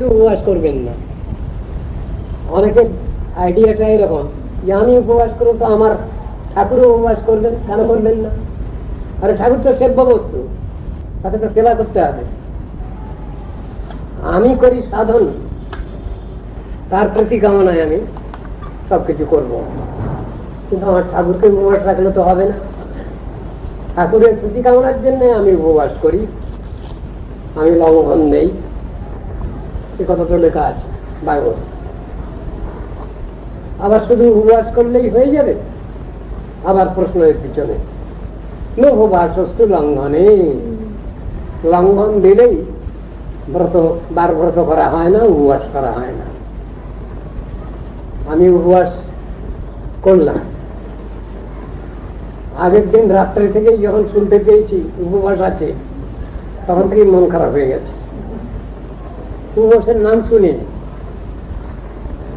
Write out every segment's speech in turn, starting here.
একটু উপবাস করবেন না। অনেকের আইডিয়াটা এরকম যে আমি উপবাস করবো তো আমার ঠাকুরও উপবাস করবেন, কেন করবেন না? আরে ঠাকুর তো সেব্য বস্তু, তাকে তো সেবা করতে হবে। আমি করি সাধন, তার প্রতি কামনায় আমি সবকিছু করবো, কিন্তু আমার ঠাকুরকে উপবাস রাখলে তো হবে না। ঠাকুরের প্রতি কামনার জন্য আমি উপবাস করি, আমি লঙ্ঘন নেই, সে কথা তো লেখা আছে বাইবেল। আবার শুধু উপবাস করলেই হয়ে যাবে? আবার প্রশ্নের পিছনে উপবাসস্তু লঙ্ঘনে, লঙ্ঘন দিলেই ব্রত বার ব্রত করা হয় না, উপবাস করা হয় না। আমি উপবাস করলাম, আগের দিন রাত্রে থেকেই যখন শুনতে পেয়েছি উপবাস আছে, তখন থেকেই মন খারাপ হয়ে গেছে। উপবাসের নাম শুনি,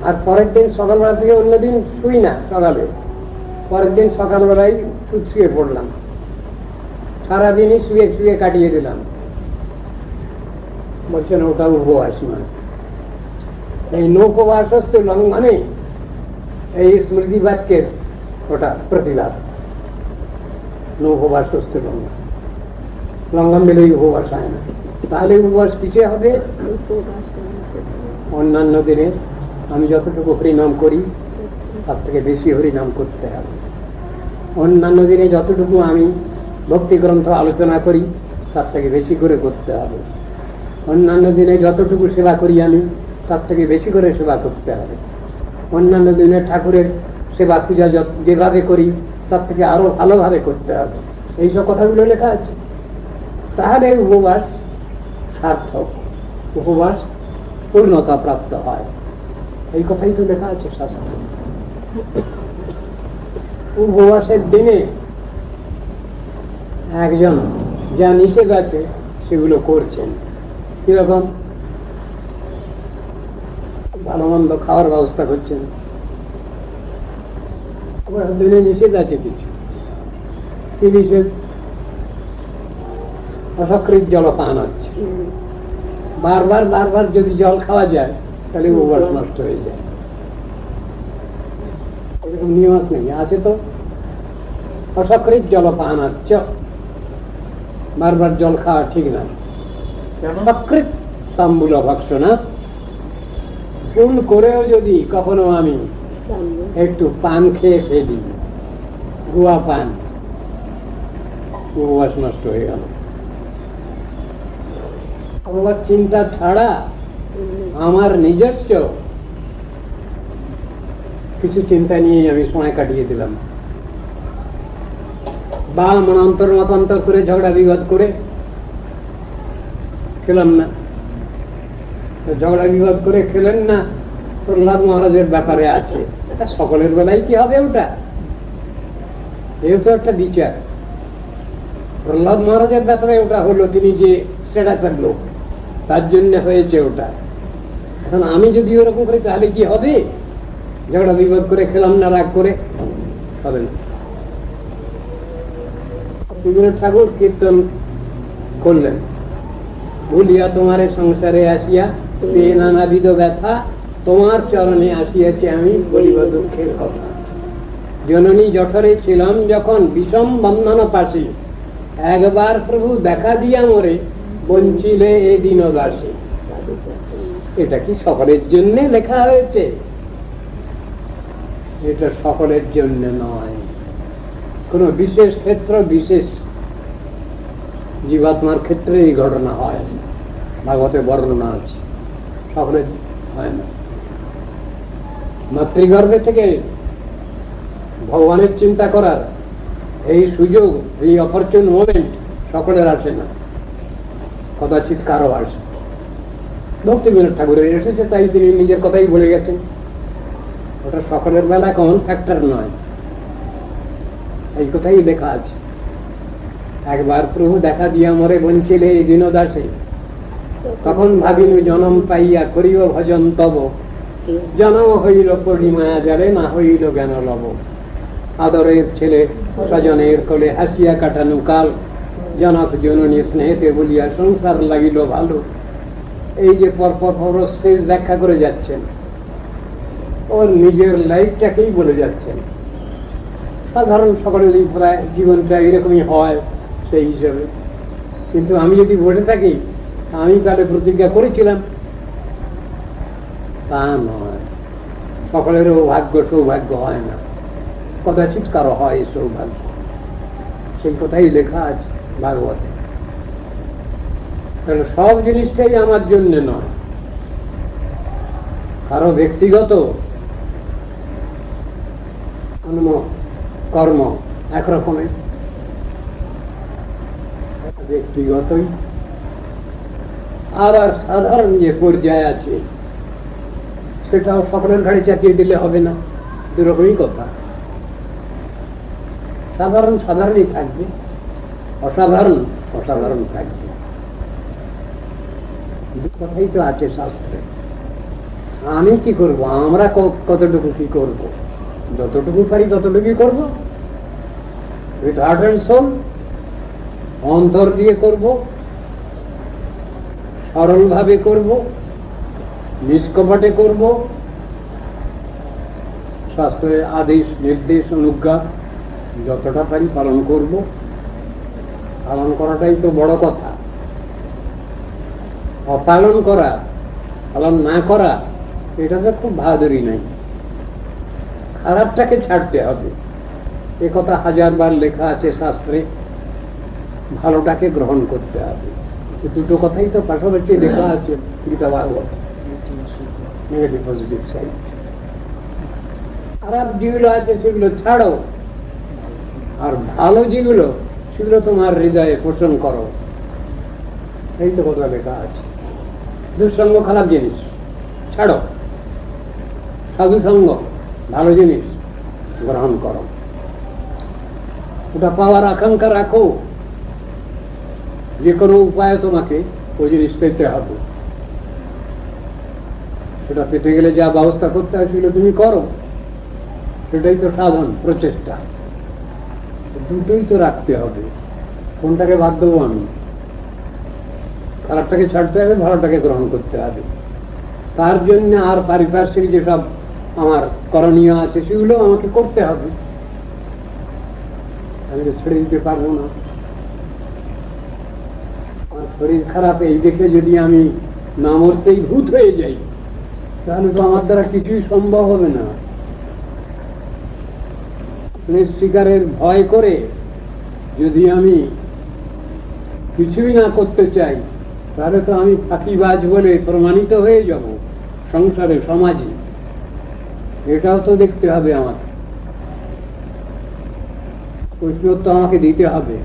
আর পরের দিন সকালবেলা থেকে অন্যদিন শুই না সকালে, পরের দিন সকালবেলায় শুয়ে পড়লাম, সারাদিনই শুয়ে শুয়ে কাটিয়ে দিলাম। বলছেন ওটা উপবাস নয়। এই নৌপবাসস্তু লঙ্ঘনে, এই স্মৃতি বাক্যের ওটা প্রতিবাদ। নৌপবাসস্তু লঙ্ঘন, লঙ্ঘন দিলেই উপবাস হয় না। তাহলে উপবাস কিসে হবে? অন্যান্য দিনে আমি যতটুকু হরিনাম করি তার থেকে বেশি হরিনাম করতে হবে। অন্যান্য দিনে যতটুকু আমি ভক্তি গ্রন্থ আলোচনা করি তার থেকে বেশি করে করতে হবে। অন্যান্য দিনে যতটুকু সেবা করি আমি তার থেকে বেশি করে সেবা করতে হবে। অন্যান্য দিনে ঠাকুরের সেবা পূজা যেভাবে করি তার থেকে আরো ভালোভাবে করতে হবে। এইসব কথাগুলো লেখা আছে। তাহলে উপবাস সার্থক, উপবাস পূর্ণতা প্রাপ্ত হয়। এই কথাই তো লেখা আছে শাস্ত্রে। উপবাসের দিনে একজন যা নিষেধ আছে সেগুলো করছেন। কিরকম? ভালো মন্দ খাওয়ার ব্যবস্থা করছেন, দিনে নিষেধ আছে কিছু। কি নিষেধ? অসকৃত জলপান আছে। বারবার বারবার যদি জল খাওয়া যায় তাহলে উপবাস নষ্ট হয়ে যায়। এরকম নিয়ম নেই, আছে তো। অসকৃত জলপান আছে, বারবার জল খাওয়া ঠিক না। সকৃত তাম্বুল ভক্ষণ, ভুল করেও যদি কখনো আমি একটু পান খেয়ে ফেলি, গুয়া পান, উপবাস নষ্ট হয়ে গেল। আমার চিন্তা ছাড়া আমার নিজস্ব কিছু চিন্তা নিয়ে আমি সময় কাটিয়ে দিলাম, বা মনান্তর মতান্তর করে ঝগড়া বিবাদ করে খেলাম না। ঝগড়া বিবাদ করে খেলেন না, প্রহ্লাদ মহারাজের ব্যাপারে আছে। এটা সকলের বেলায় কি হবে? ওটা এও তো একটা বিচার। প্রহ্লাদ মহারাজের ব্যাপারে ওটা হলো, তিনি যে স্ট্যাটাসের লোক, তার জন্য হয়েছে ওটা। এখন আমি যদি ওরকম করি তাহলে কি হবে? ঝগড়া বিবাদ করে খেলাম না, রাগ করে হবে না। ঠাকুর কীর্তন করলেন, ভুলিয়া তোমারে সংসারে আসিয়া পেয়ে নানাবিধ ব্যথা, তোমার চরণে আসিয়াছে আমি বলিব দুঃখের কথা। জননী জঠরে ছিলাম যখন বিষম বন্ধন পাশে, একবার প্রভু দেখা দিয়া মোরে বঞ্চিলে এ দিন দাসে। এটা কি সকলের জন্য লেখা হয়েছে? এটা সকলের জন্য নয়, কোন বিশেষ ক্ষেত্র, বিশেষ জীবাত্মার ক্ষেত্রে এই ঘটনা হয়। ভাগবতে বর্ণনা আছে, সকলের হয় না। মাতৃগর্ভে থেকে ভগবানের চিন্তা করার এই সুযোগ, এই অপরচুন মোমেন্ট সকলের আসে না, কদাচিৎ কারো আসে। ভক্তিবিনোদ ঠাকুরের এসেছে, তাই তিনি নিজের কথাই বলে গেছেন। ওটা সকলের বেলা কমন ফ্যাক্টর নয়, এই কথাই লেখা আছে। একবার প্রভু দেখা দিয়া মরে বঞ্চিলে এই দীনদাসে, তখন ভাবিনু জনম পাইয়া করিব ভজন তব, জনম হইল পড়ি মায়া জালে, না হইল জ্ঞান লব। আদরের ছেলে স্বজনের কোলে হাসিয়া কাটানো কাল, জনক জননী স্নেহেতে বলিয়া সংসার লাগিল ভালো। এই যে পরপর স্টেজ ব্যাখ্যা করে যাচ্ছেন, ওর নিজের লাইফটাকেই বলে যাচ্ছেন। সাধারণ সকলেরই প্রায় জীবনটা এরকমই হয় সেই হিসাবে। কিন্তু আমি যদি বসে থাকি, আমি তাহলে প্রতিজ্ঞা করেছিলাম, তা নয়। সকলেরও ভাগ্য সৌভাগ্য হয় না, কদাচিৎ কারো হয় সৌভাগ্য। সেই কথাই লেখা আছে ভাগবতে। সব জিনিসটাই আমার জন্য নয়, কারো ব্যক্তিগত কর্ম একরকমের, ব্যক্তিগতই। আর সাধারণ যে পর্যায়ে আছে সেটাও সকলের ঘাড়ে চাপিয়ে দিলে হবে না, দুরকমই কথা। সাধারণ সাধারণই থাকবে, অসাধারণ অসাধারণ থাকবে। দু কথাই তো আছে শাস্ত্রে। আমি কি করব, আমরা কতটুকু কি করব, যতটুকু পারি ততটুকুই করব, উইথ হার্ট অ্যান্ড সোল, অন্তর দিয়ে করব, সরল ভাবে করব, নিষ্কপটে করব, শাস্ত্রের আদেশ নির্দেশ অনুজ্ঞা যতটা পারি পালন করব। পালন করাটাই তো বড় কথা। অপালন করা, পালন না করা, এটাতে খুব বাহাদুরি নাই। খারাপটাকে ছাড়তে হবে, এ কথা 1000 বার লেখা আছে শাস্ত্রে। ভালোটাকে গ্রহণ করতে হবে। দুটো কথাই তো পাশাপাশি লেখা আছে Gita Bhagavat. Negative positive side. খারাপ যেগুলো আছে সেগুলো ছাড়ো, আর ভালো যেগুলো সেগুলো তোমার হৃদয়ে পোষণ করো। এই তো কথা লেখা আছে। দুঃসঙ্গ খারাপ জিনিস ছাড়ো, সাধু সঙ্গ ভালো জিনিস গ্রহণ করো। ওটা পাওয়ার আকাঙ্ক্ষা রাখো, যে কোনো উপায়ে তোমাকে ওই জিনিস পেতে হবে। সেটা পেতে গেলে যা ব্যবস্থা করতে হয় সেগুলো তুমি করো, সেটাই তো সাধন প্রচেষ্টা। দুটোই তো রাখতে হবে। কোনটাকে বাদ দেবো আমি? খারাপটাকে ছাড়তে হবে, ভালোটাকে গ্রহণ করতে হবে। তার জন্য আর পারিপার্শ্বিক যেসব আমার করণীয় আছে সেগুলো আমাকে করতে হবে, আমি তো ছেড়ে দিতে পারবো না। আমার শরীর খারাপ এই দেখে যদি আমি না মরতেই ভূত হয়ে যাই, তাহলে তো আমার দ্বারা কিছুই সম্ভব হবে না। শিকারের ভয় করে যদি আমি কিছুই না করতে চাই, তাহলে তো আমি ফাঁকিবাজ বলে প্রমাণিত হয়ে যাব সংসারে, সমাজে। এটাও তো দেখতে হবে আমাকে, প্রশ্নোত্তর তো আমাকে দিতে হবে।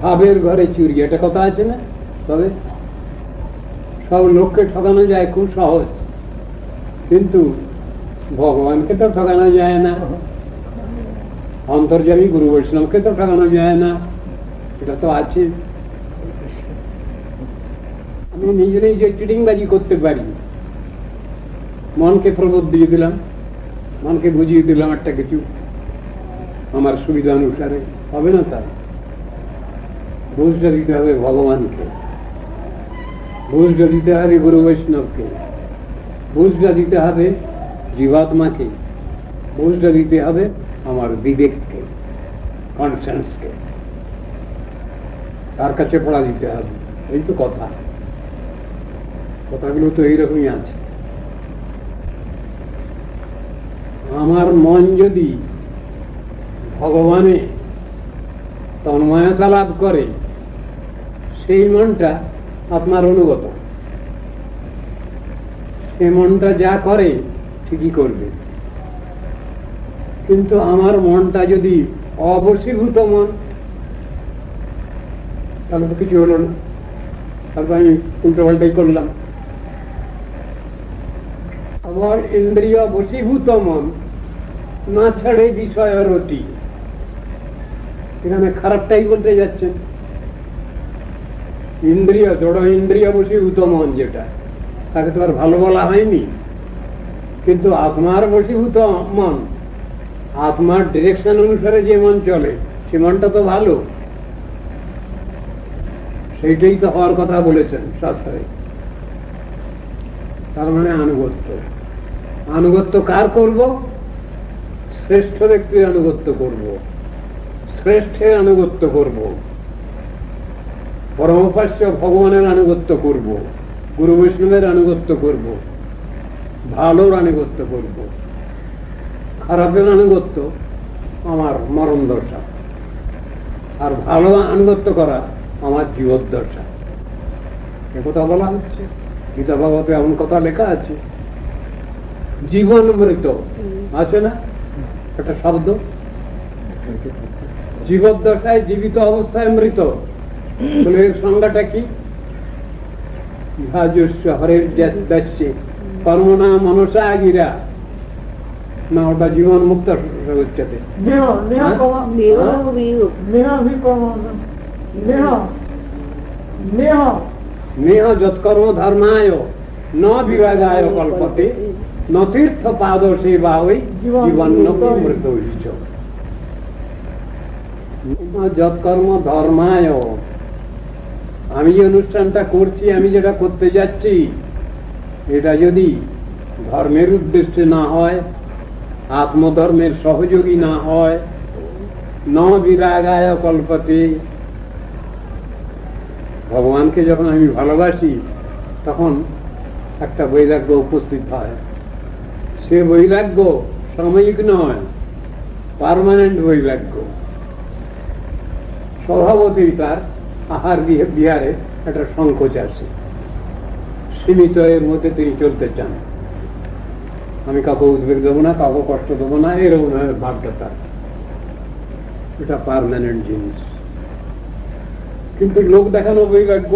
ভাবের ঘরে চুরি, এটা কথা আছে না? তবে সব লোককে ঠকানো যায় খুব সহজ, কিন্তু ভগবানকে তো ঠকানো যায় না, অন্তর্যামী গুরু বৈষ্ণবকে তো ঠকানো যায় না। এটা তো আছে। আমি নিজে নিজে চিটিংবাজি করতে পারি, মনকে প্রবোধ দিয়ে দিলাম, মনকে বুঝিয়ে দিলাম একটা কিছু আমার সুবিধা অনুসারে, হবে না? তার বুঝটা দিতে হবে ভগবানকে, বুঝটা দিতে হবে গুরু বৈষ্ণবকে, বুঝটা দিতে হবে জীবাত্মাকে, বুঝটা দিতে হবে আমার বিবেককে, কনসেন্সকে, তার কাছে পড়া দিতে হবে। এই তো কথা, কথাগুলো তো এইরকমই আছে। আমার মন যদি ভগবানে তন্ময়তা লাভ করে, সেই মনটা আপনার অনুগত। সে মনটা যা করে ঠিকই করবে। কিন্তু আমার মনটা যদি অবশীভূত মন, তাহলে তো কিছু হলো না, তারপর আমি উল্টো পাল্টাই করলাম। আমার ইন্দ্রিয় বশীভূত মন না ছাড়ে বিষয় রতি, এখানে খারাপটাই বলতে যাচ্ছেন। ইন্দ্রিয়, জড় ইন্দ্রিয় বশীভূত মন যেটা, তাকে তো আর ভালো বলা হয়নি। কিন্তু আত্মার বশীভূত মন, আত্মার ডিরেকশন অনুসারে যে মন চলে, সে মনটা তো ভালো। সেইটাই তো হওয়ার কথা বলেছেন শাস্ত্রে। তার মানে আনুগত্য। আনুগত্য কার করব? শ্রেষ্ঠ ব্যক্তির আনুগত্য করব, শ্রেষ্ঠের আনুগত্য করব, পরমোপাস্য ভগবানের আনুগত্য করব, গুরু বৈষ্ণবের আনুগত্য করব, ভালোর আনুগত্য করব। খারাপের আনুগত্য আমার মরণ দশা, আর ভালো আনুগত্য করা আমার জীবদ্দশা। একথা বলা হচ্ছে গীতা ভাগবতে, এমন কথা লেখা আছে। জীবন মৃত আছে না একটা শব্দ, জীবদ্দশায় জীবিত অবস্থায় মৃত। বলে এর সংজ্ঞাটা কি? হরের যাচ্ছে কর্মনা মনসা গিরা, না ওটা জীবন মুক্ত উচ্চতে। নেহ যৎকর্ম ধর্মায় ন বিরাগায় কল্পতে ন তীর্থ পাদ সেবা ওই জীবন মৃত। যৎকর্ম ধর্মায়, আমি যে অনুষ্ঠানটা করছি, আমি যেটা করতে যাচ্ছি, এটা যদি ধর্মের উদ্দেশ্যে না হয়, আত্মধর্মের সহযোগী না হয়, ন বিরাগায় কল্পতে, ভগবানকে যখন আমি ভালোবাসি তখন একটা বৈরাগ্য উপস্থিত হয়। সে বৈরাগ্য সাময়িক নয়, পার্মানেন্ট বৈরাগ্য। স্বভাবতই তার আহার বিহারে একটা সংকোচ আছে, সীমিত এর মধ্যে তিনি চলতে চান। আমি কাউকে উদ্বেগ দেবো না, কাউকে কষ্ট দেবো না, এরকম ভাবটা তার। এটা পার্মানেন্ট জিনিস। কিন্তু লোক দেখানো বৈরাগ্য,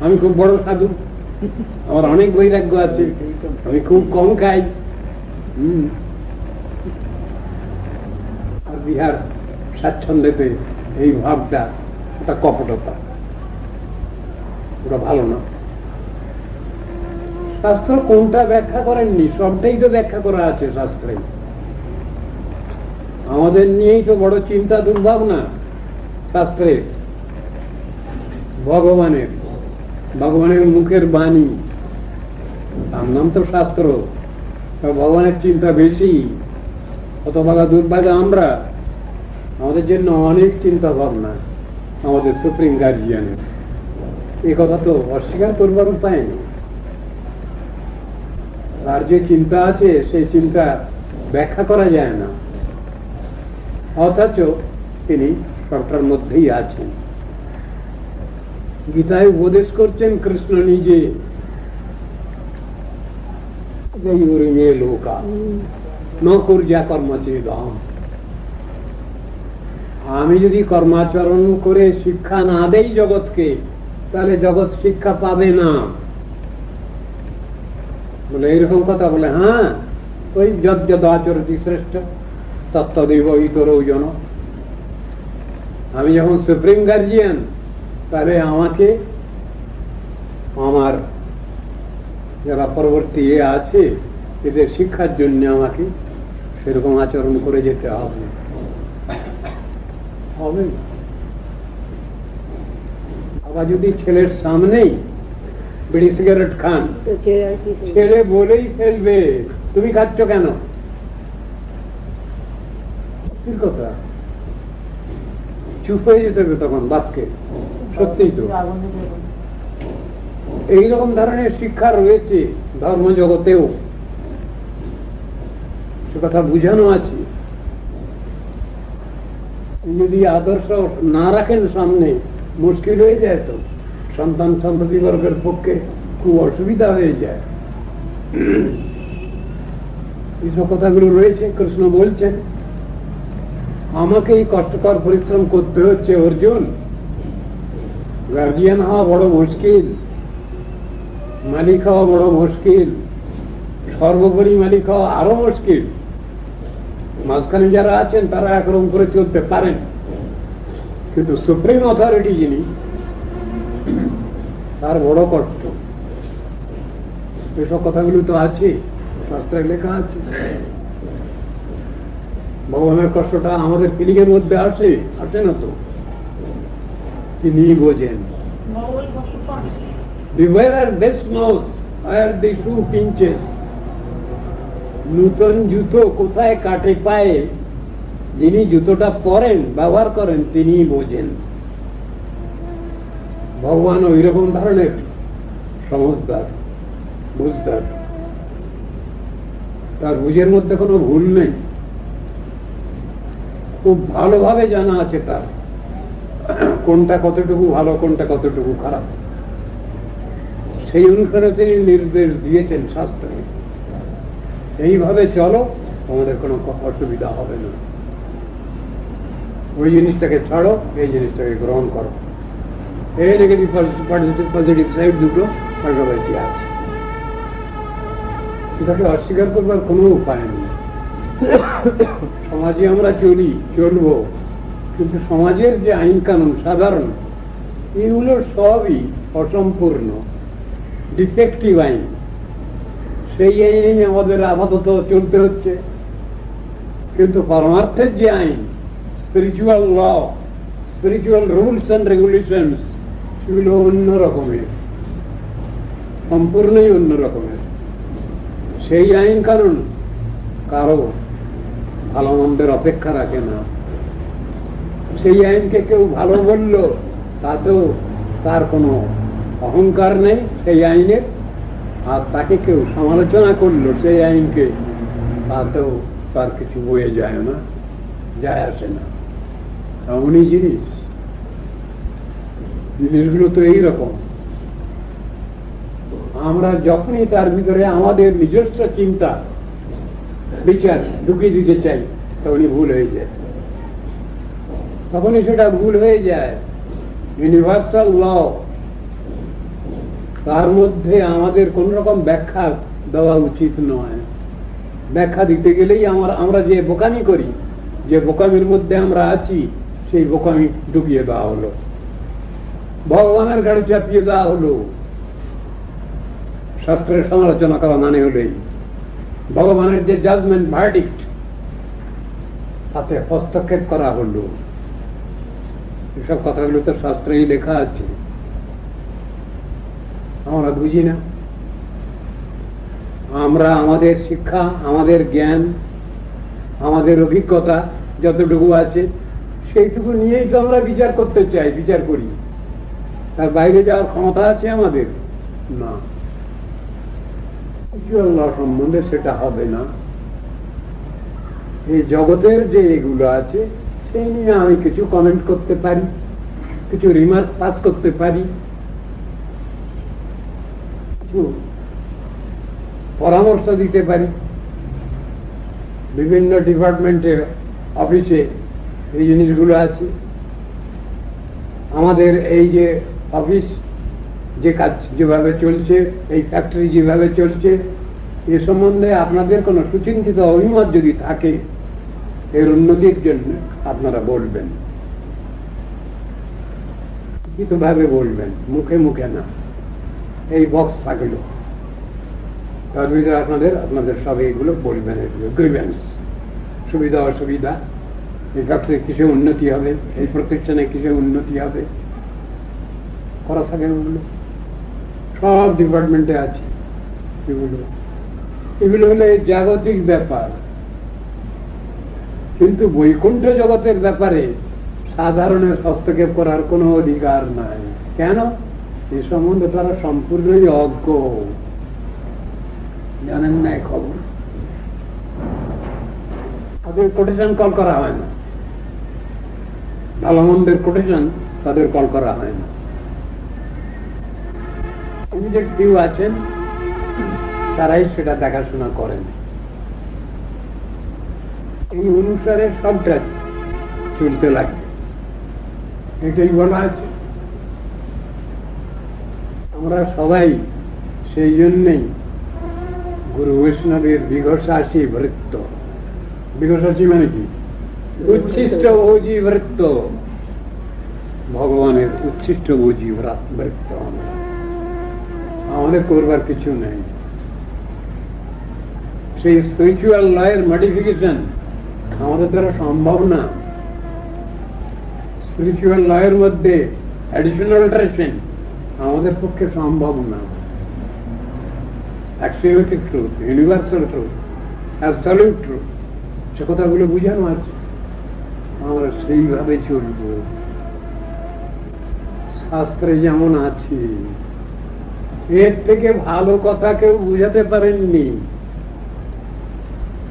আমি খুব বড় সাধু, আমার অনেক বৈরাগ্য আছে, আমি খুব কম খাই, আর বিহার স্বাচ্ছন্দ্যতে এই ভাবটা, ওটা কপটতা, ওটা ভালো না। শাস্ত্র কোনটা ব্যাখ্যা করেননি, সবটাই তো ব্যাখ্যা করা আছে শাস্ত্রে। আমাদের নিয়েই তো বড় চিন্তা দুর্ভাবনা শাস্ত্রে। ভগবানের মুখের বাণী, তার নাম তো শাস্ত্র। ভগবানের চিন্তা বেশি, হতভাগা দুর্ভাগা আমরা। আমাদের জন্য অনেক চিন্তা ভাবনা আমাদের সুপ্রিম গার্জিয়ানের, এই কথা তো অস্বীকার করবার উপায় নেই। তার যে চিন্তা আছে সেই চিন্তা ব্যাখ্যা করা যায় না, অথচ তিনি সবটার মধ্যেই আছেন। গীতায় উপদেশ করছেন কৃষ্ণ নিজে, লোকা ন কুর্যা কর্মচেদম। আমি যদি কর্মাচরণ করে শিক্ষা না দেই জগৎকে, তাহলে জগৎ শিক্ষা পাবে না। বলে এরকম কথা বলে, হ্যাঁ, ওই যদ্যদ আচরতি শ্রেষ্ঠ তত্ত্বদেব ইতরৌ জন। আমি যখন সুপ্রিম গার্জিয়ান, তাহলে আমাকে আমার যারা পরবর্তী আছে এদের শিক্ষার জন্য আমাকে সেরকম আচরণ করে যেতে হবে। আবার যদি ছেলের সামনেই বিড়ি সিগারেট খান, ছেলে বলেই ফেলবে তুমি খাচ্ছ কেন, কথা চুপ হয়ে যেতে হবে তখন বাপকে। সত্যিই তো এইরকম ধরনের শিক্ষা রয়েছে ধর্ম জগতেও, সে কথা বুঝানো আছে। যদি আদর্শ না রাখেন সামনে, মুশকিল হয়ে যায়, তো সন্তান সন্ততি বর্গের পক্ষে খুব অসুবিধা হয়ে যায়। এইসব কথাগুলো রয়েছে। কৃষ্ণ বলছেন আমাকে এই কষ্টকর পরিশ্রম করতে হচ্ছে অর্জুন। গার্জিয়ান হওয়া বড় মুশকিল, মালিক হওয়া বড় মুশকিল, সর্বোপরি মালিক হওয়া আরো মুশকিল। মাঝখানে যারা আছেন তারা একরকম করে চলতে পারেন, কিন্তু সুপ্রিম অথরিটি যিনি, তার বড় কষ্ট। এসব কথাগুলো তো আছে, শাস্ত্রে লেখা আছে। ভগবানের কষ্টটা আমাদের ফিলিং এর মধ্যে আসে না তো? তিনিই বোঝেন। The wearer best knows where the shoe pinches. নূতন জুতো কোথায় কাটে পায়ে, যিনি জুতোটা পরেন ব্যবহার করেন তিনিই বোঝেন। ভগবান ওই রকম ধরনের সমঝদার, বুঝদার, তার বুঝের মধ্যে কোনো ভুল নেই, খুব ভালোভাবে জানা আছে তার কোনটা কতটুকু ভালো কোনটা কতটুকু খারাপ। সেই অনুসারে তিনি নির্দেশ দিয়েছেন শাস্ত্রে, এইভাবে চলো তোমাদের কোনো অসুবিধা হবে না, ওই জিনিসটাকে ছাড়ো, এই জিনিসটাকে গ্রহণ করো। এই নেগেটিভ পজিটিভ সাইড দুটো পাশাপাশি আছে, এটাকে অস্বীকার করবার কোনো উপায় নেই। সমাজে আমরা চলবো, কিন্তু সমাজের যে আইন কানুন সাধারণ এগুলো সবই অসম্পূর্ণ, ডিফেক্টিভ আইন। সেই আইনে আমাদের আপাতত চলতে হচ্ছে, কিন্তু পরমার্থের যে আইন, spiritual law, spiritual rules and regulations, সেগুলো অন্য রকমের, সম্পূর্ণই অন্য রকমের। সেই আইন কানুন কারো ভালো মন্দের অপেক্ষা রাখে না। সেই আইনকে কেউ ভালো বলল তাতেও তার কোনো অহংকার নেই সেই আইনের, আর তাকে কেউ সমালোচনা করলো সেই আইনকে তাতেও তার কিছু বয়ে যায় না, যায় আসে না। এমনই জিনিসগুলো তো এইরকম। আমরা যখনই তার ভিতরে আমাদের নিজস্ব চিন্তা বিচার ঢুকিয়ে দিতে চাই তখনই ভুল হয়ে যায়, তখনই সেটা ভুল হয়ে যায়। ইউনিভার্সাল ল, তার মধ্যে আমাদের কোন রকম ব্যাখ্যা দেওয়া উচিত নয়। ব্যাখ্যা দিতে গেলেই আমরা যে বোকামি করি, যে বোকামির মধ্যে আমরা আছি, সেই বোকামি ঢুকিয়ে দেওয়া হলো, ভগবানের গাড়ি চাপিয়ে দেওয়া হলো। শাস্ত্রের সমালোচনা করা মানে হলেই ভগবানের যে জাজমেন্ট ভার্ডিক্ট, তাতে হস্তক্ষেপ করা হলো। এসব কথাগুলো তো শাস্ত্রেই লেখা আছে, আমরা বুঝি না। আমরা আমাদের শিক্ষা, আমাদের জ্ঞান, আমাদের অভিজ্ঞতা যতটুকু আছে সেইটুকু নিয়েই তো আমরা বিচার করতে চাই, বিচার করি। তার বাইরে যাওয়ার ক্ষমতা আছে আমাদের না। আল্লাহ সম্বন্ধে সেটা হবে না। এই জগতের যে এগুলো আছে সেই নিয়ে আমি কিছু কমেন্ট করতে পারি, কিছু রিমার্ক পাস করতে পারি, কিছু পরামর্শ দিতে পারি। বিভিন্ন ডিপার্টমেন্টে, অফিসে এই জিনিসগুলো আছে। আমাদের এই যে অফিস, যে কাজ যেভাবে চলছে, এই ফ্যাক্টরি যেভাবে চলছে, এ সম্বন্ধে আপনাদের কোনো সুচিন্তিত অভিমত যদি থাকে এর উন্নতির জন্য আপনারা বলবেন, লিখিতভাবে বলবেন, মুখে মুখে না। এই বক্স থাকলো, তার ভিতরে আপনাদের সব এইগুলো বলবেন, গ্রিভেন্স, সুবিধা অসুবিধা, এই ফ্যাক্টরি কিসে উন্নতি হবে, এই প্রতিষ্ঠানে কিসে উন্নতি হবে, করা থাকে ওগুলো। সব ডিপার্টমেন্টে আছে এগুলো হলো জাগতিক ব্যাপার। কিন্তু বৈকুণ্ঠ জগতের ব্যাপারে সাধারণের হস্তক্ষেপ করার কোনো অধিকার নাই। কেন? এ সম্বন্ধে তারা সম্পূর্ণই অজ্ঞ, জানেন না খবর। তাদের কোটেশন কল করা হয় না, ভালো মন্দের কোটেশন তাদের কল করা হয় না। কেউ আছেন তারাই সেটা দেখাশোনা করেন, এই অনুসারে সবটা চলতে লাগে, এটাই বলা আছে। আমরা সবাই সেই জন্যই গুরু বৈষ্ণবের বিঘষাসী বৃত্ত। বিঘষাসী মানে কি? উচ্ছিষ্ট ভোজী বৃত্ত, ভগবানের উচ্ছিষ্ট ভোজী বৃত্ত। আমাদের করবার কিছু নেই। সেই স্পিরিচুয়াল লয়ের মডিফিকেশন আমাদের দ্বারা সম্ভব না। স্পিরিচুয়াল লয়ের মধ্যে অ্যাডিশনাল অল্টারেশন আমাদের পক্ষে সম্ভব না। Axiomatic truth, universal truth, absolute truth, সে কথাগুলো বুঝানো আছে। আমরা সেইভাবে চলব। শাস্ত্রে যেমন আছে, এর থেকে ভালো কথা কেউ বুঝাতে পারেননি।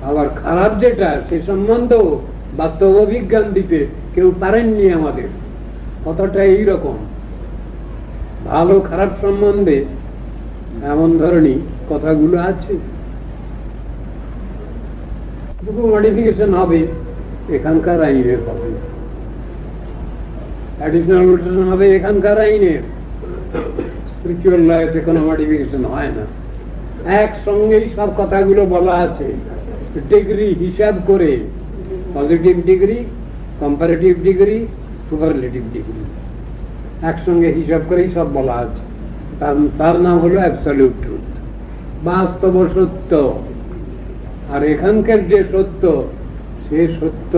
আবার খারাপ যেটা, সে সম্বন্ধেও বাস্তব অভিজ্ঞান দিতে কেউ পারেননি আমাদের। কথাটা এইরকম, ভালো খারাপ সম্বন্ধে এমন ধরনের কথাগুলো আছে। মডিফিকেশন হবে এখানকার আইনের, হবে অ্যাডিশনাল অল্টারেশন হবে এখানকার আইনের। স্পিরিচুয়াল লাইফে কোনো মডিফিকেশন হয় না, একসঙ্গেই সব কথাগুলো বলা আছে। ডিগ্রি হিসাব করে, positive degree, comparative degree, superlative degree একসঙ্গে হিসাব করেই সব বলা আছে। তার নাম হলো অ্যাবসলিউট ট্রুথ, বাস্তব সত্য। আর এখানকার যে সত্য, সে সত্য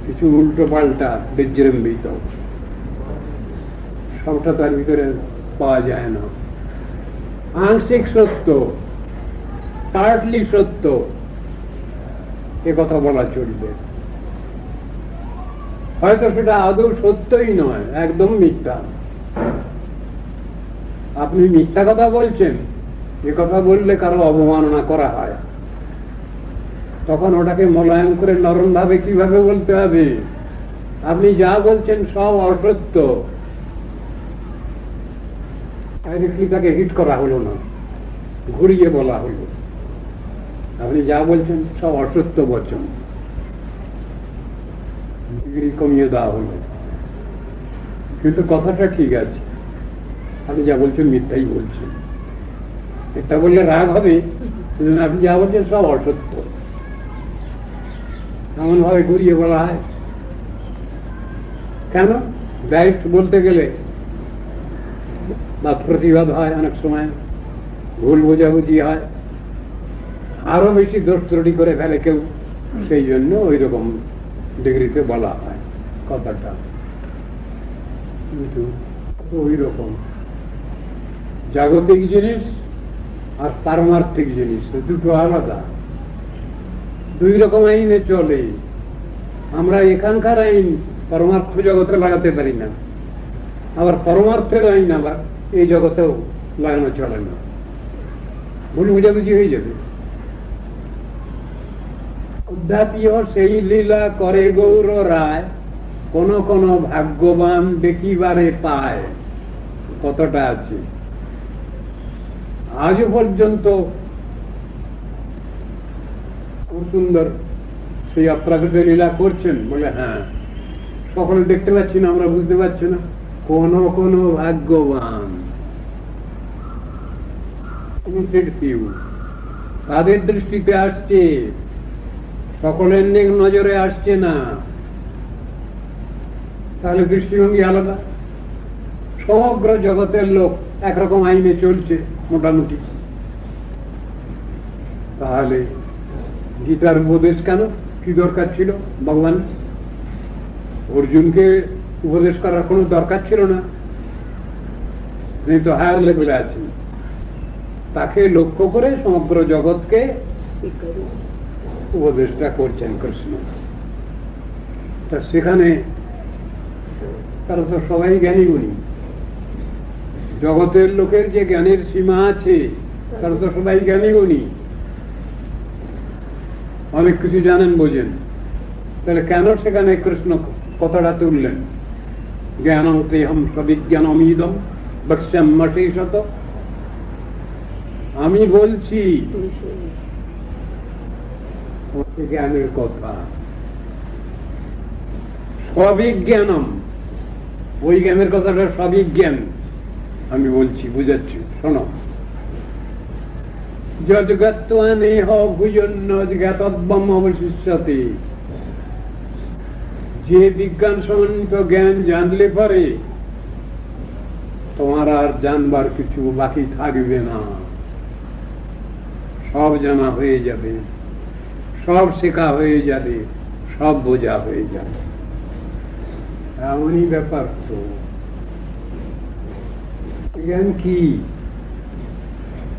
কিছু উল্টো পাল্টা, বিজৃম্বিত, সবটা তার ভিতরে পাওয়া যায় না। আংশিক সত্য, পার্টলি সত্য, এ কথা বলা চলবে। হয়তো সেটা আদৌ সত্যই নয়, একদম মিথ্যা। আপনি মিথ্যা কথা বলছেন, এ কথা বললে কারো অবমাননা করা হয়, তখন ওটাকে মোলায়েম করে নরম ভাবে কিভাবে বলতে হবে? আপনি যা বলছেন সব অসত্য, তাকে হিট করা হলো না, ঘুরিয়ে বলা হলো আপনি যা বলছেন সব অসত্য বচন, ডিগ্রি কমিয়ে দেওয়া হলো। কিন্তু কথাটা ঠিক আছে, আপনি যা বলছেন মিথ্যাই বলছেন। মিথ্যা বললে রাগ হবে, আপনি যা বলছেন সব অসত্য, এমন ভাবে ঘুরিয়ে বলা হয়। কেন? ডাইরেক্ট বলতে গেলে বা প্রতিবাদ হয়, অনেক সময় ভুল বোঝাবুঝি হয়, আরো বেশি দোষ ত্রুটি করে ফেলে কেউ, সেই জন্য ওই রকম ডিগ্রিতে বলা হয় কথাটা। কিন্তু ওই রকম জাগতিক জিনিস আর পারমার্থিক জিনিস দুটো আলাদা, দুই রকম আইনে চলে। আমরা এখানকার আইন পরমার্থ জগতে লাগাতে পারি না, আবার পরমার্থের আইন আবার এই জগতেও লাগানো চলে না, ভুল বুঝাবুঝি হয়ে যাবে। উদ্ধাপীয় সেই লীলা করে গৌর রায়, কোন কোন ভাগ্যবান দেখিবারে পায়। কতটা আছে আজ পর্যন্ত খুব সুন্দর সেই অপ্রাকৃত লীলা করছেন বলে, হ্যাঁ সকলে দেখতে পাচ্ছি না, আমরা বুঝতে পারছি না। কোন কোন ভাগ্যবান, তাদের দৃষ্টিতে আসছে, সকলের নজরে আসছে না, তাহলে দৃষ্টিভঙ্গি আলাদা। সমগ্র জগতের লোক একরকম আইনে চলছে মোটামুটি, তাহলে গীতার উপদেশ কেন? কি দরকার ছিল? ভগবান অর্জুনকে উপদেশ করার কোনো দরকার ছিল না, তিনি তো হায়ার লেভেলে আছেন। তাকে লক্ষ্য করে সমগ্র জগৎকে উপদেশটা করছেন কৃষ্ণ। তা সেখানে তারা তো সবাই জ্ঞানী গুণী, জগতের লোকের যে জ্ঞানের সীমা আছে তারা তো সবাই জ্ঞানী গুণী, অনেক কিছু জানেন বোঝেন। তাহলে কেন সেখানে কৃষ্ণ কথাটা তুললেন? জ্ঞানং তেহম সবিজ্ঞানমিদম বক্ষ্যাম্যশেষত, আমি বলছি জ্ঞানের কথা। সবিজ্ঞানম, ওই জ্ঞানের কথাটা সবিজ্ঞান আমি বলছি, বুঝাচ্ছি, শোনো। যজ্ঞাত্মানেহ ভুজন্য জ্ঞাতব্যম অবশিষ্যতে, যে বিজ্ঞান সমন্বিত জ্ঞান জানলে পরে তোমার আর জানবার কিছু বাকি থাকবে না, সব জানা হয়ে যাবে, সব শেখা হয়ে যাবে, সব বোঝা হয়ে যাবে। এমনই ব্যাপার তো। জ্ঞান কি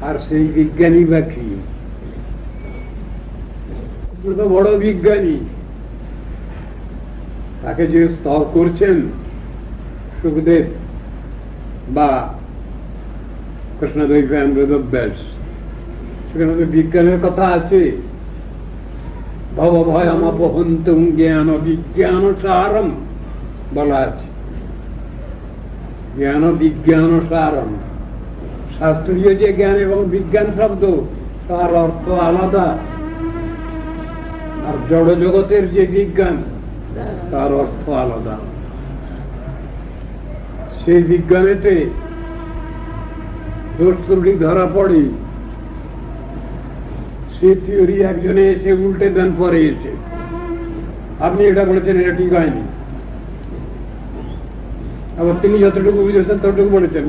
আর সেই বিজ্ঞানী বা কি? তো বড় বিজ্ঞানী, তাকে যে স্তব করছেন সুখদেব বা কৃষ্ণদেব বেদব্যাস, সেখানে তো বিজ্ঞানের কথা আছে। ভব ভয়মপহন্তুম জ্ঞান বিজ্ঞান সারম বলা আছে। জ্ঞান বিজ্ঞান সারম, শাস্ত্রীয় যে জ্ঞান এবং বিজ্ঞান শব্দ তার অর্থ আলাদা, আর জড় জগতের যে বিজ্ঞান তার অর্থ আলাদা। সেই বিজ্ঞানেতে দোষ ত্রুটি ধরা পড়ে, সে থিওরি একজনে এসে উল্টে দেন পরে এসে, আপনি এটা বলেছেন এটা ঠিক হয়নি, আবার তিনি যতটুকু বুঝেছেন ততটুকু বলেছেন,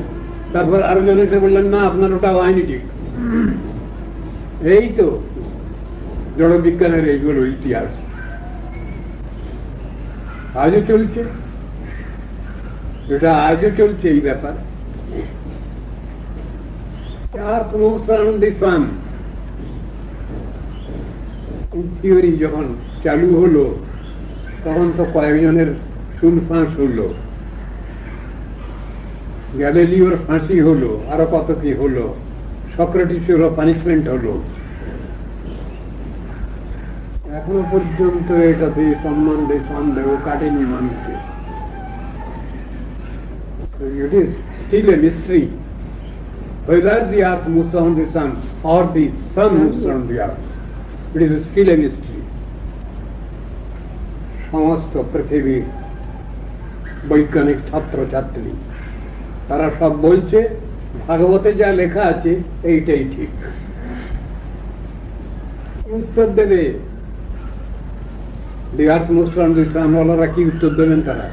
তারপর আরো জন এসে বললেন না আপনার ওটা হয়নি ঠিক। এই তো জড় বিজ্ঞানের এইগুলো ইতিহাস আজও চলছে, এটা আজও চলছে এই ব্যাপার। থিওরি যখন চালু হলো তখন তো কয়েকজনের চুল ফাঁস হলো, গ্যালিলিওর ফাঁসি হলো, আরো কত কি হলো, সক্রেটিসেরও পানিশমেন্ট হলো। এখনো পর্যন্ত এটাতে সম্বন্ধে সন্দেহ কাটেনি মানুষের। It is still a mystery whether the earth moves around the sun or the sun moves around the earth. It is still a mystery. সমস্ত পৃথিবীর বৈজ্ঞানিক ছাত্র ছাত্রী তারা সব বলছে ভাগবতে যা লেখা আছে এইটাই ঠিক। উত্তর দেবে the earth moves around the sun ওনারা কি উত্তর দেবেন? তারা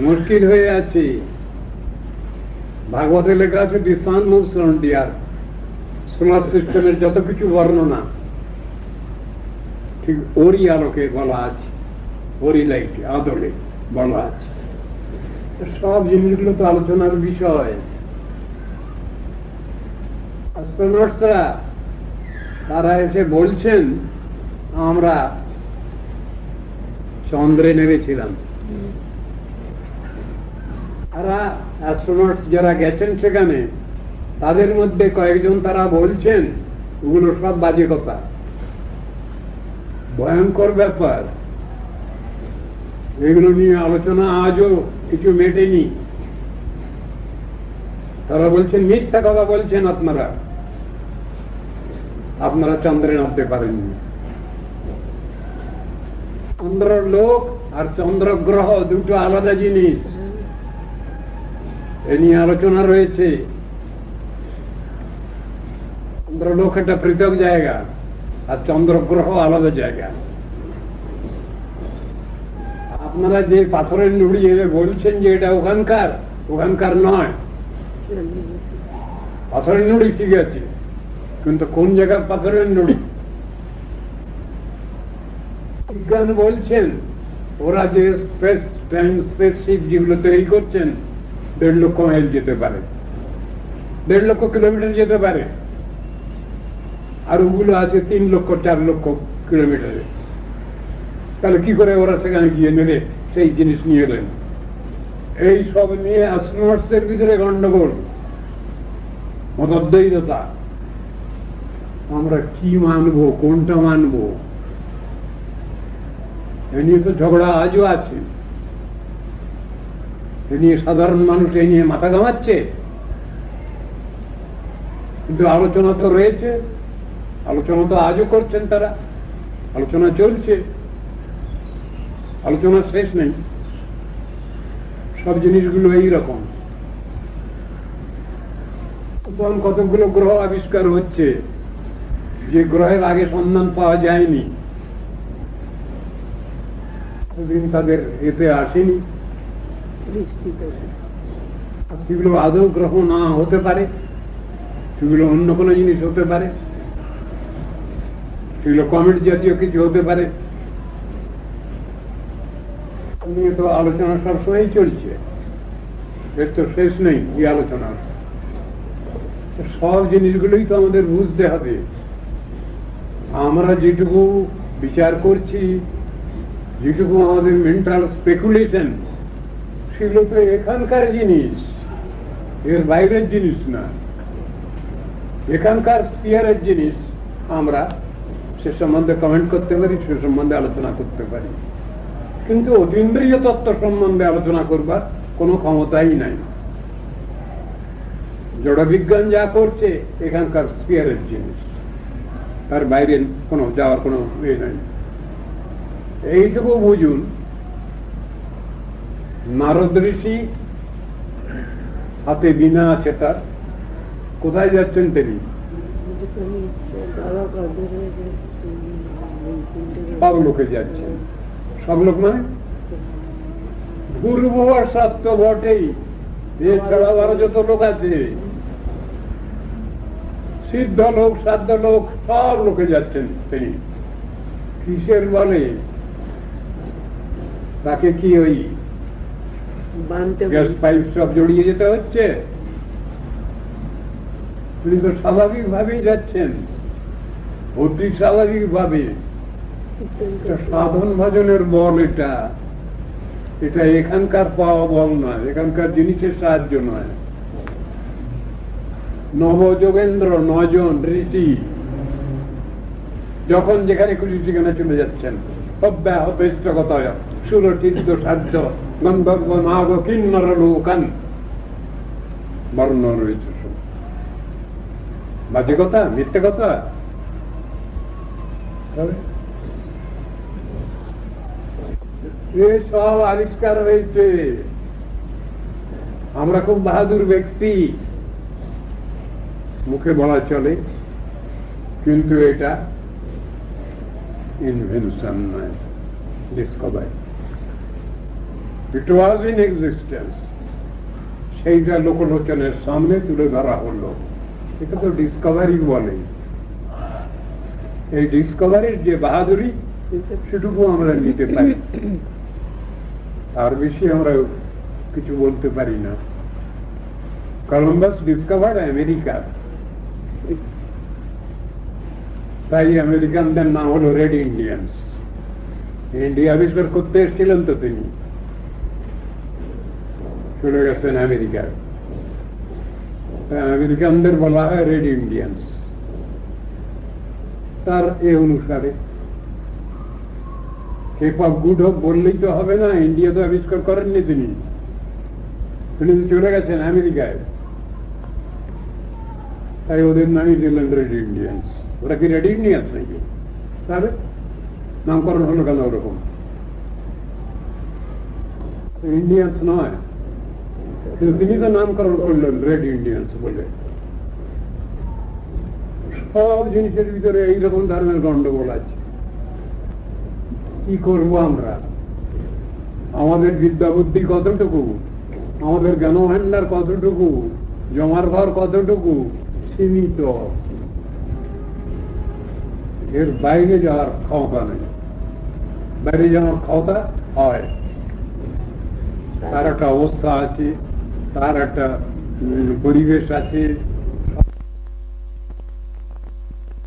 মুশকিল হয়ে আছে। ভাগবতে লেখা আছে the sun moves around the earth, solar সিস্টেমের যত কিছু বর্ণনা ঠিক ওরই আলোকে বলা আছে, ওরই লাইটে আদলে বলা আছে। সব জিনিসগুলো তো আলোচনার বিষয়। অ্যাস্ট্রোনটসরা তারা এসে বলছেন আমরা চন্দ্রে নেমেছিলাম। তারা অ্যাস্ট্রোনটস যারা গেছেন সেখানে তাদের মধ্যে কয়েকজন তারা বলছেন ওগুলো সব বাজে কথা, ভয়ঙ্কর ব্যাপার, এগুলো নিয়ে আলোচনা আজও কিছু মেটেনি। তারা বলছেন মিথ্যা কথা বলছেন আপনারা, আপনারা চন্দ্রে নামতে পারেননি। চন্দ্র লোক আর চন্দ্র গ্রহ দুটো আলাদা জিনিস, এ নিয়ে আলোচনা রয়েছে। চন্দ্রলোক একটা পৃথক জায়গা আর চন্দ্র গ্রহ আলাদা জায়গা। আপনারা যে পাথরের নুড়ি বলছেন যে এটা ওখানকার, ওখানকার নয়। পাথরের নুড়ি ঠিক আছে, কিন্তু কোন জায়গার পাথরের নুড়ি? বিজ্ঞান বলছেন ওরা যে স্পেসশিপ যেগুলো তৈরি করছেন 1.5 লক্ষ মাইল যেতে পারে, 1.5 লক্ষ কিলোমিটার যেতে পারে, আর ওগুলো আছে 3 লক্ষ 4 লক্ষ কিলোমিটারে। তাহলে কি করে ওরা সেখানে গিয়ে নেবে সেই জিনিস নিয়ে এলেন? এই সব নিয়ে অ্যাস্ট্রোনটসের ভিতরে গন্ডগোল, মতদ্বৈধতা। আমরা কি মানবো, কোনটা মানবো, এ নিয়ে তো ঝগড়া আজও আছে। এ নিয়ে সাধারণ মানুষ এ নিয়ে মাথা ঘামাচ্ছে, কিন্তু আলোচনা তো রয়েছে, আলোচনা তো আজও করছেন তারা, আলোচনা চলছে, আলোচনা শেষ নেই। সব জিনিসগুলো এইরকম। তখন কতগুলো গ্রহ আবিষ্কার হচ্ছে যে গ্রহের আগে সন্ধান পাওয়া যায়নি, তাদের এতে আসেনি। সেগুলো আদৌ গ্রহ না হতে পারে, সেগুলো অন্য কোনো জিনিস হতে পারে, সেগুলো কমেট জাতীয় কিছু হতে পারে। নিয়ে তো আলোচনা সবসময় চলছে। এর তো শেষ নেই এই আলোচনার। সব জিনিসগুলোই তো আমাদের বুঝতে হবে। আমরা যেটুকু বিচার করছি, যেটুকু আমাদের মেন্টাল স্পেকুলেশন, সেগুলো তো এখানকার জিনিস, এর বাইরের জিনিস না, এখানকার স্পিয়ারের জিনিস। আমরা সে সম্বন্ধে কমেন্ট করতে পারি, সে সম্বন্ধে আলোচনা করতে পারি, কিন্তু অতীন্দ্রিয় তত্ত্ব সম্বন্ধে আলোচনা করবার কোনো ক্ষমতাই নাই। জড়বিজ্ঞান যা করছে এখানকার স্পিয়ারের জিনিস, তার বাইরে কোনো যাওয়ার কোনো ইয়ে নাই। এইটুকু বুঝুন, নারদ ঋষি হাতে বীণা আছে তার, কোথায় যাচ্ছেন তিনি? সব লোকে যাচ্ছেন। সব লোক মানে পূর্ব সত্য বটেই, এছাড়া আরো যত লোক আছে, সিদ্ধ লোক, সাধ্য লোক, সব লোকে যাচ্ছেন তিনি। কিসের বলে? তাকে কি ওই গ্যাস পাইপ সব জড়িয়ে যেতে হচ্ছে? তিনি তো স্বাভাবিক ভাবেই যাচ্ছেন, অতি স্বাভাবিক ভাবে। সাধন ভজনের বল এটা, এটা এখানকার পাওয়া বল নয়, এখানকার জিনিসের সাহায্য নয়। নবযোগেন্দ্র 9 জন ঋষি যখন যেখানে খুশি সেখানে চলে যাচ্ছেন, অব্যাহতস্তগতয় সুরচিত সাধ্য গন্ধর্ব নাগ কিন্নর লোকান। বর্ণ রয়েছে, বাজে কথা, মিথ্যে কথা। সব আবিষ্কার হয়েছে। আমরা খুব বাহাদুর ব্যক্তি, মুখে বলা চলে, কিন্তু এটা ইনভেনশন নয়, Discovery. It was in existence, সেইটা লোকলোচনের সামনে তুলে ধরা হলো, এটা তো ডিসকভারি বলে। এই ডিসকভারির যে বাহাদুরি, সেটুকু আমরা নিতে পারি, আর বেশি আমরা কিছু বলতে পারি না। কলম্বাস ডিসকভার্ড আমেরিকা, তাই আমেরিকানদের নাম হলো রেড ইন্ডিয়ান্স। ইন্ডিয়া আবিষ্কার করতে এসেছিলেন তো তিনি, চলে গেছেন আমেরিকার। আমেরিকানদের বলা হয় রেড ইন্ডিয়ান্স। তার এ অনুসারে কেপ অফ গুড হোপ বললেই তো হবে না, ইন্ডিয়া তো আবিষ্কার করেননি তিনি, তিনি চলে গেছেন আমেরিকায়, তাই ওদের নামই দিলেন রেড ইন্ডিয়ান্স। ওরা কি রেড ইন্ডিয়ান্স নাকি? তাহলে নামকরণ হলো কেন ওরকম? ইন্ডিয়ান্স নয়, কিন্তু তিনি তো নামকরণ করলেন রেড ইন্ডিয়ান্স বলে। সব জিনিসের ভিতরে এইরকম ধরনের গন্ডগোল আছে। কি করবো আমরা? আমাদের বিদ্যা বুদ্ধি কতটুকু, আমাদের জ্ঞান ভান্ডার কতটুকু, জমার ঘর কতটুকু, সীমিত। এর বাইরে যাওয়ার ক্ষমতা নেই। বাইরে যাওয়ার ক্ষমতা হয়, তার একটা অবস্থা আছে, তার একটা পরিবেশ আছে,